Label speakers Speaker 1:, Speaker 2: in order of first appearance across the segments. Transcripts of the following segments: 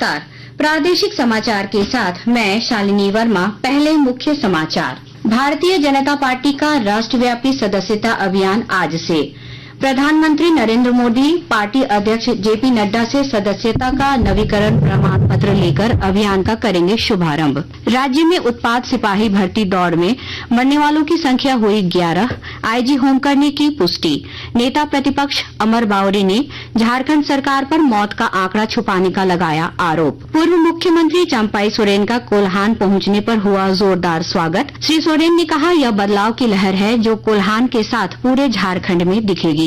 Speaker 1: नमस्कार, प्रादेशिक समाचार के साथ मैं शालिनी वर्मा। पहले मुख्य समाचार। भारतीय जनता पार्टी का राष्ट्रव्यापी सदस्यता अभियान आज से। प्रधानमंत्री नरेंद्र मोदी पार्टी अध्यक्ष जेपी नड्डा से सदस्यता का नवीकरण प्रमाण पत्र लेकर अभियान का करेंगे शुभारंभ। राज्य में उत्पाद सिपाही भर्ती दौड़ में मरने वालों की संख्या हुई 11, आईजी होमकर ने की पुष्टि। नेता प्रतिपक्ष अमर बावरी ने झारखंड सरकार पर मौत का आंकड़ा छुपाने का लगाया आरोप। पूर्व मुख्यमंत्री चंपाई सोरेन का कोल्हान पहुंचने पर हुआ जोरदार स्वागत। श्री सोरेन ने कहा, यह बदलाव की लहर है जो कोल्हान के साथ पूरे झारखंड में दिखेगी।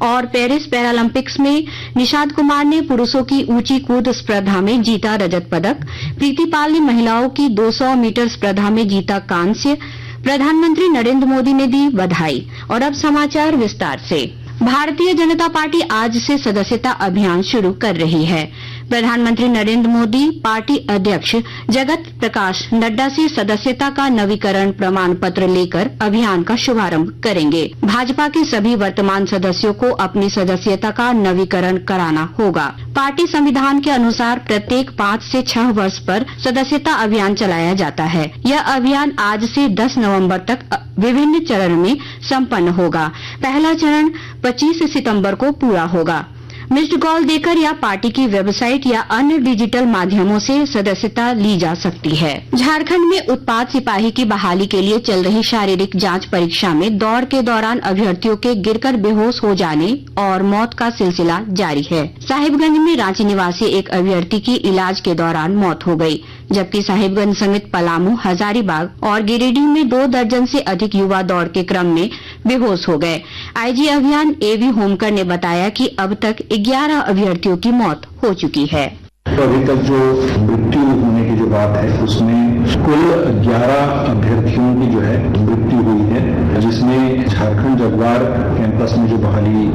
Speaker 1: और पेरिस पैरालंपिक्स में निषाद कुमार ने पुरुषों की ऊंची कूद स्पर्धा में जीता रजत पदक। प्रीति पाल ने महिलाओं की 200 मीटर स्पर्धा में जीता कांस्य। प्रधानमंत्री नरेंद्र मोदी ने दी बधाई। और अब समाचार विस्तार से। भारतीय जनता पार्टी आज से सदस्यता अभियान शुरू कर रही है। प्रधानमंत्री नरेंद्र मोदी पार्टी अध्यक्ष जगत प्रकाश नड्डा से सदस्यता का नवीकरण प्रमाण पत्र लेकर अभियान का शुभारंभ करेंगे। भाजपा के सभी वर्तमान सदस्यों को अपनी सदस्यता का नवीकरण कराना होगा। पार्टी संविधान के अनुसार प्रत्येक 5 से 6 वर्ष पर सदस्यता अभियान चलाया जाता है। यह अभियान आज से 10 नवंबर तक विभिन्न चरण में संपन्न होगा। पहला चरण 25 सितंबर को पूरा होगा। मिस्ड कॉल देकर या पार्टी की वेबसाइट या अन्य डिजिटल माध्यमों से सदस्यता ली जा सकती है। झारखंड में उत्पाद सिपाही की बहाली के लिए चल रही शारीरिक जांच परीक्षा में दौड़ के दौरान अभ्यर्थियों के गिरकर बेहोश हो जाने और मौत का सिलसिला जारी है। साहिबगंज में रांची निवासी एक अभ्यर्थी की इलाज के दौरान मौत हो गई, जबकि साहिबगंज समेत पलामू, हजारीबाग और गिरिडीह में 2 दर्जन से अधिक युवा दौड़ के क्रम में बेहोश हो गए। आईजी अभियान एवी होमकर ने बताया कि अब तक 11 अभ्यर्थियों की मौत हो चुकी है।
Speaker 2: तो अभी तक जो मृत्यु होने की जो बात है उसमें कुल 11 अभ्यर्थियों की जो है मृत्यु हुई है, जिसमें झारखंड जगवार कैंपस में जो बहाली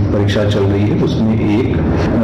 Speaker 2: परीक्षा चल रही है उसमें 1,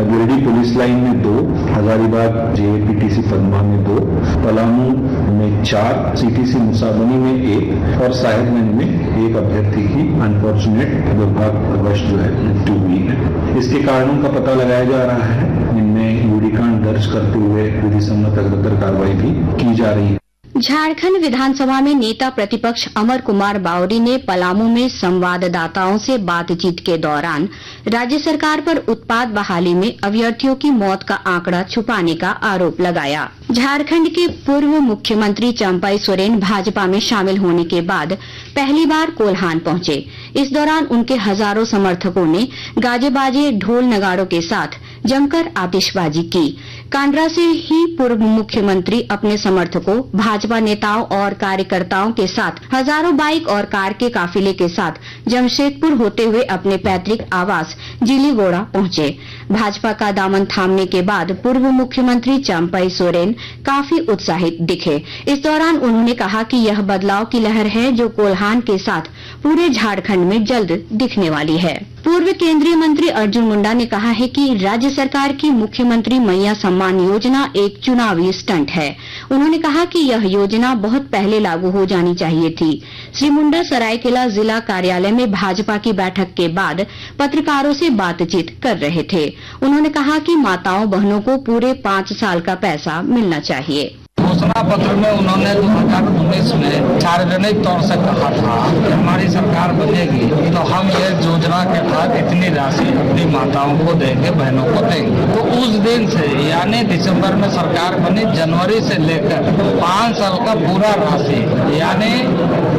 Speaker 2: गिरिडीह पुलिस लाइन में 2, हजारीबाग जेपीटीसी पदमा में 2, पलामू में 4, सीटीसी मुसाबनी में 1 और साहिबगंज में 1 अभ्यर्थी की अनफॉर्चुनेट दुर्भाग्यवश जो है मृत्यु हुई है। इसके कारणों का पता लगाया जा रहा है। इनमें यूरिकांड दर्ज करते हुए विधि सम्मत अग्रतर कार्रवाई भी की जा रही है।
Speaker 1: झारखंड विधानसभा में नेता प्रतिपक्ष अमर कुमार बावरी ने पलामू में संवाददाताओं से बातचीत के दौरान राज्य सरकार पर उत्पाद बहाली में अभ्यर्थियों की मौत का आंकड़ा छुपाने का आरोप लगाया। झारखंड के पूर्व मुख्यमंत्री चंपाई सोरेन भाजपा में शामिल होने के बाद पहली बार कोल्हान पहुंचे। इस दौरान उनके हजारों समर्थकों ने गाजे बाजे ढोल नगाड़ों के साथ जमकर आतिशबाजी की। कांडरा से ही पूर्व मुख्यमंत्री अपने समर्थकों, भाजपा नेताओं और कार्यकर्ताओं के साथ हजारों बाइक और कार के काफिले के साथ जमशेदपुर होते हुए अपने पैतृक आवास जिलीगोड़ा पहुंचे। भाजपा का दामन थामने के बाद पूर्व मुख्यमंत्री चंपाई सोरेन काफी उत्साहित दिखे। इस दौरान उन्होंने कहा कि यह बदलाव की लहर है जो कोल्हान के साथ पूरे झारखंड में जल्द दिखने वाली है। पूर्व केंद्रीय मंत्री अर्जुन मुंडा ने कहा है कि राज्य सरकार की मुख्यमंत्री मैया सम्मान योजना एक चुनावी स्टंट है। उन्होंने कहा कि यह योजना बहुत पहले लागू हो जानी चाहिए थी। श्री मुंडा सरायकेला जिला कार्यालय में भाजपा की बैठक के बाद पत्रकारों से बातचीत कर रहे थे। उन्होंने कहा कि माताओं बहनों को पूरे 5 साल का पैसा मिलना चाहिए।
Speaker 3: घोषणा पत्र में उन्होंने 2019 में सार्वजनिक तौर से कहा था कि हमारी सरकार बनेगी तो हम ये योजना के तहत इतनी राशि अपनी माताओं को देंगे, बहनों को देंगे। तो उस दिन से यानी दिसंबर में सरकार बनी, जनवरी से लेकर 5 साल का पूरा राशि यानी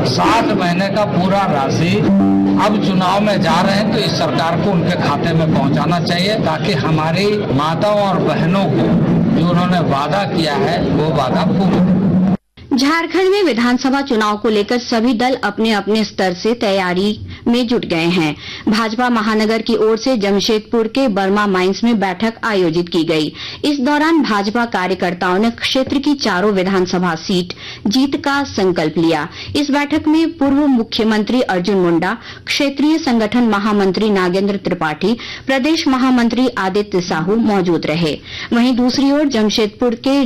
Speaker 3: 60 महीने का पूरा राशि अब चुनाव में जा रहे हैं तो इस सरकार को उनके खाते में पहुंचाना चाहिए, ताकि हमारी माताओं और बहनों को जो उन्होंने वादा किया है वो वादा पूरा।
Speaker 1: झारखंड में विधानसभा चुनाव को लेकर सभी दल अपने अपने स्तर से तैयारी में जुट गए हैं। भाजपा महानगर की ओर से जमशेदपुर के बर्मा माइंस में बैठक आयोजित की गई। इस दौरान भाजपा कार्यकर्ताओं ने क्षेत्र की 4 विधानसभा सीट जीत का संकल्प लिया। इस बैठक में पूर्व मुख्यमंत्री अर्जुन मुंडा, क्षेत्रीय संगठन महामंत्री नागेंद्र त्रिपाठी, प्रदेश महामंत्री आदित्य साहू मौजूद रहे। वहीं दूसरी ओर जमशेदपुर के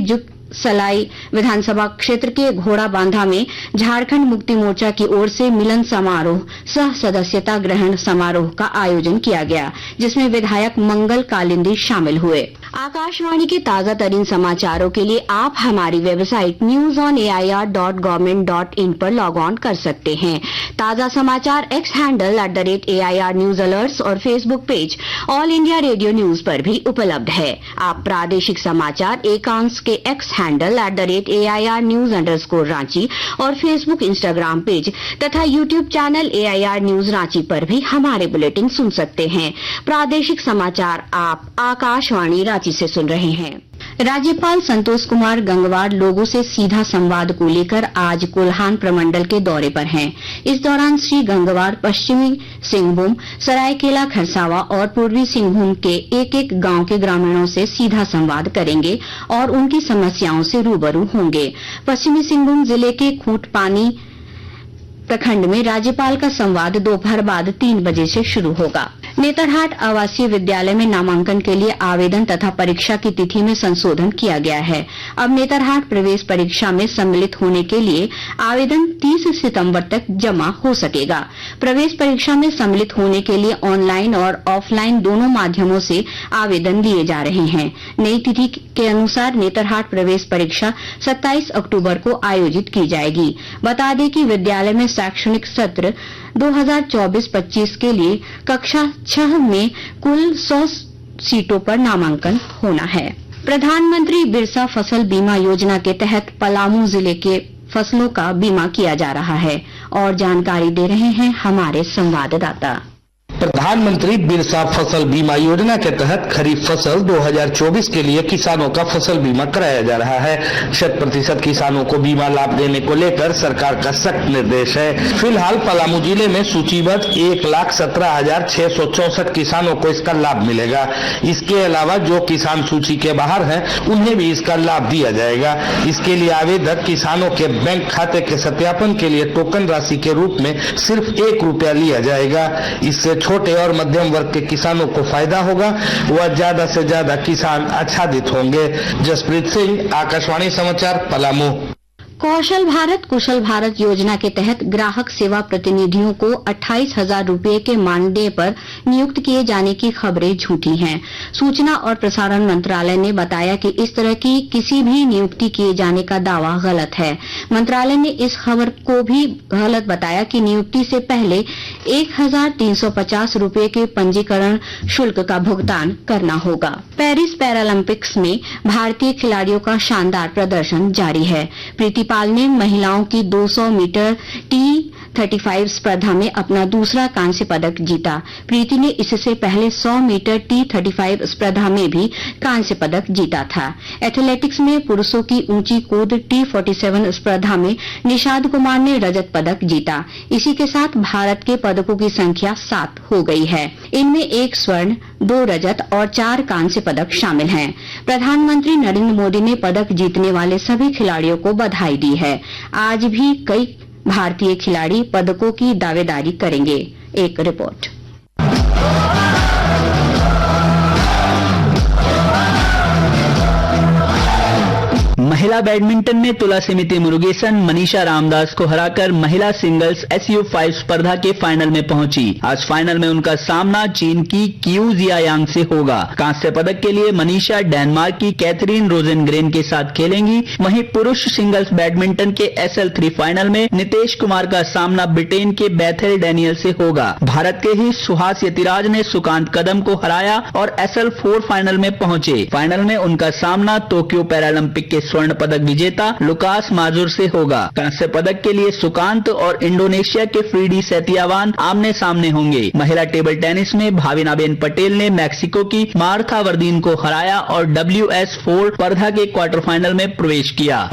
Speaker 1: सलाई विधानसभा क्षेत्र के घोड़ा बांधा में झारखंड मुक्ति मोर्चा की ओर से मिलन समारोह सह सदस्यता ग्रहण समारोह का आयोजन किया गया, जिसमें विधायक मंगल कालिंदी शामिल हुए। आकाशवाणी के ताजा तरीन समाचारों के लिए आप हमारी वेबसाइट newsonair.government.in पर लॉग ऑन कर सकते हैं। ताजा समाचार X handle @AIR news alerts और Facebook page All India Radio News पर भी उपलब्ध है। आप प्रादेशिक समाचार एकांश के X handle @AIR news _Ranchi और फेसबुक इंस्टाग्राम पेज तथा YouTube channel AIR news Ranchi पर भी हमारे बुलेटिन सुन सकते हैं। प्रादेशिक समाचार आप आकाशवाणी रांची से सुन रहे हैं। राज्यपाल संतोष कुमार गंगवार लोगों से सीधा संवाद को लेकर आज कोल्हान प्रमंडल के दौरे पर हैं। इस दौरान श्री गंगवार पश्चिमी सिंहभूम, सरायकेला खरसावा और पूर्वी सिंहभूम के एक-एक गांव के ग्रामीणों से सीधा संवाद करेंगे और उनकी समस्याओं से रूबरू होंगे। पश्चिमी सिंहभूम जिले के खूंटपानी प्रखंड में राज्यपाल का संवाद दोपहर बाद 3 बजे से शुरू होगा। नेतरहाट आवासीय विद्यालय में नामांकन के लिए आवेदन तथा परीक्षा की तिथि में संशोधन किया गया है। अब नेतरहाट प्रवेश परीक्षा में सम्मिलित होने के लिए आवेदन 30 सितंबर तक जमा हो सकेगा। प्रवेश परीक्षा में सम्मिलित होने के लिए ऑनलाइन और ऑफलाइन दोनों माध्यमों से आवेदन लिए जा रहे हैं। नई तिथि के अनुसार नेतरहाट प्रवेश परीक्षा 27 अक्टूबर को आयोजित की जाएगी। बता दें कि विद्यालय में शैक्षणिक सत्र 2024-25 के लिए कक्षा 6 में कुल 100 सीटों पर नामांकन होना है। प्रधानमंत्री बिरसा फसल बीमा योजना के तहत पलामू जिले के फसलों का बीमा किया जा रहा है और जानकारी दे रहे हैं हमारे संवाददाता।
Speaker 4: प्रधानमंत्री बिरसा फसल बीमा योजना के तहत खरीफ फसल 2024 के लिए किसानों का फसल बीमा कराया जा रहा है। 100% किसानों को बीमा लाभ देने को लेकर सरकार का सख्त निर्देश है। फिलहाल पलामू जिले में सूचीबद्ध 1,17,664 किसानों को इसका लाभ मिलेगा। इसके अलावा जो किसान सूची के बाहर हैं, उन्हें भी इसका लाभ दिया जाएगा। इसके लिए आवेदक किसानों के बैंक खाते के सत्यापन के लिए टोकन राशि के रूप में सिर्फ 1 रुपया लिया जाएगा। इससे छोटे और मध्यम वर्ग के किसानों को फायदा होगा व ज्यादा से ज्यादा किसान आच्छादित होंगे। जसप्रीत सिंह, आकाशवाणी समाचार, पलामू।
Speaker 1: कौशल भारत कुशल भारत योजना के तहत ग्राहक सेवा प्रतिनिधियों को 28,000 रूपये के मानदेय पर नियुक्त किए जाने की खबरें झूठी हैं। सूचना और प्रसारण मंत्रालय ने बताया कि इस तरह की किसी भी नियुक्ति किए जाने का दावा गलत है। मंत्रालय ने इस खबर को भी गलत बताया कि नियुक्ति से पहले 1,350 रूपये के पंजीकरण शुल्क का भुगतान करना होगा। पेरिस पैरालंपिक्स में भारतीय खिलाड़ियों का शानदार प्रदर्शन जारी है। प्रीति पाल ने महिलाओं की 200 मीटर T35 स्पर्धा में अपना दूसरा कांस्य पदक जीता। प्रीति ने इससे पहले 100 मीटर T35 स्पर्धा में भी कांस्य पदक जीता था। एथलेटिक्स में पुरुषों की ऊंची कूद T47 स्पर्धा में निषाद कुमार ने रजत पदक जीता। इसी के साथ भारत के पदकों की संख्या 7 हो गई है। इनमें 1 स्वर्ण, 2 रजत और 4 कांस्य पदक शामिल हैं। प्रधानमंत्री नरेंद्र मोदी ने पदक जीतने वाले सभी खिलाड़ियों को बधाई दी है। आज भी कई भारतीय खिलाड़ी पदकों की दावेदारी करेंगे। एक रिपोर्ट।
Speaker 5: महिला बैडमिंटन में तुला समिति मुरुगेसन मनीषा रामदास को हराकर महिला सिंगल्स SU5 स्पर्धा के फाइनल में पहुंची। आज फाइनल में उनका सामना चीन की क्यू जियायांग से होगा। कांस्य पदक के लिए मनीषा डेनमार्क की कैथरीन रोजेनग्रेन के साथ खेलेंगी। वहीं पुरुष सिंगल्स बैडमिंटन के SL3 फाइनल में नितेश कुमार का सामना ब्रिटेन के बेथेल डैनियल से होगा। भारत के ही सुहास यतिराज ने सुकांत कदम को हराया और SL4 फाइनल में पहुंचे। फाइनल में उनका सामना टोक्यो पैरालंपिक के स्वर्ण पदक विजेता लुकास माजुर से होगा। कांस्य पदक के लिए सुकांत और इंडोनेशिया के फ्रीडी सैतियावान आमने सामने होंगे। महिला टेबल टेनिस में भाविनाबेन पटेल ने मैक्सिको की मार्था वर्दीन को हराया और WS4 स्पर्धा के क्वार्टर फाइनल में प्रवेश किया।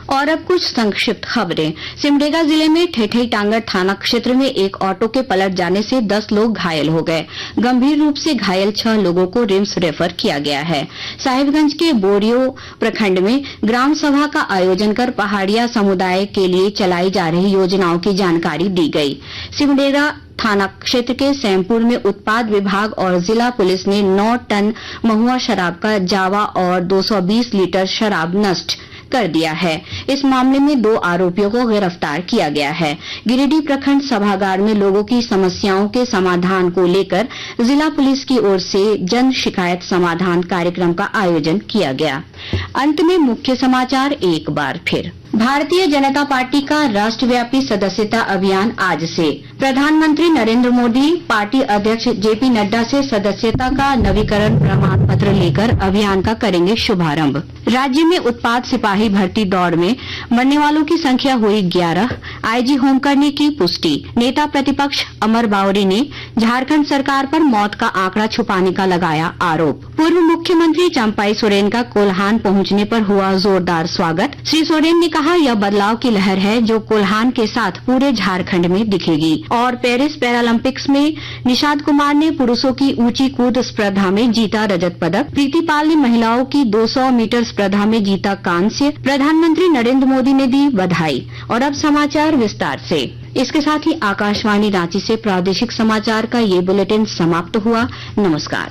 Speaker 1: और अब कुछ संक्षिप्त खबरें। सिमडेगा जिले में ठेठई टांगर थाना क्षेत्र में एक ऑटो के पलट जाने से 10 लोग घायल हो गए। गंभीर रूप से घायल 6 लोगों को रिम्स रेफर किया गया है। साहिबगंज के बोरियो प्रखंड में ग्राम सभा का आयोजन कर पहाड़िया समुदाय के लिए चलाई जा रही योजनाओं की जानकारी दी गई। सिमडेगा थाना क्षेत्र के सैमपुर में उत्पाद विभाग और जिला पुलिस ने 9 टन महुआ शराब का जावा और 220 लीटर शराब नष्ट कर दिया है। इस मामले में 2 आरोपियों को गिरफ्तार किया गया है। गिरिडीह प्रखंड सभागार में लोगों की समस्याओं के समाधान को लेकर जिला पुलिस की ओर से जन शिकायत समाधान कार्यक्रम का आयोजन किया गया। अंत में मुख्य समाचार एक बार फिर। भारतीय जनता पार्टी का राष्ट्रव्यापी सदस्यता अभियान आज से। प्रधानमंत्री नरेंद्र मोदी पार्टी अध्यक्ष जेपी नड्डा से सदस्यता का नवीकरण प्रमाण पत्र लेकर अभियान का करेंगे शुभारंभ। राज्य में उत्पाद सिपाही भर्ती दौड़ में मरने वालों की संख्या हुई 11। आईजी होमकरनी की पुष्टि। नेता प्रतिपक्ष अमर बावरी ने झारखंड सरकार पर मौत का आंकड़ा छुपाने का लगाया आरोप। पूर्व मुख्यमंत्री चंपाई सोरेन का कोल्हान पहुंचने पर हुआ जोरदार स्वागत। श्री सोरेन ने कहा, यह बदलाव की लहर है जो कोल्हान के साथ पूरे झारखंड में दिखेगी। और पेरिस पैरालंपिक्स में निषाद कुमार ने पुरुषों की ऊंची कूद स्पर्धा में जीता रजत पदक। प्रीति पाल ने महिलाओं की 200 मीटर स्पर्धा में जीता कांस्य। प्रधानमंत्री नरेंद्र मोदी ने दी बधाई। और अब समाचार विस्तार से। इसके साथ ही आकाशवाणी रांची से प्रादेशिक समाचार का ये बुलेटिन समाप्त हुआ। नमस्कार।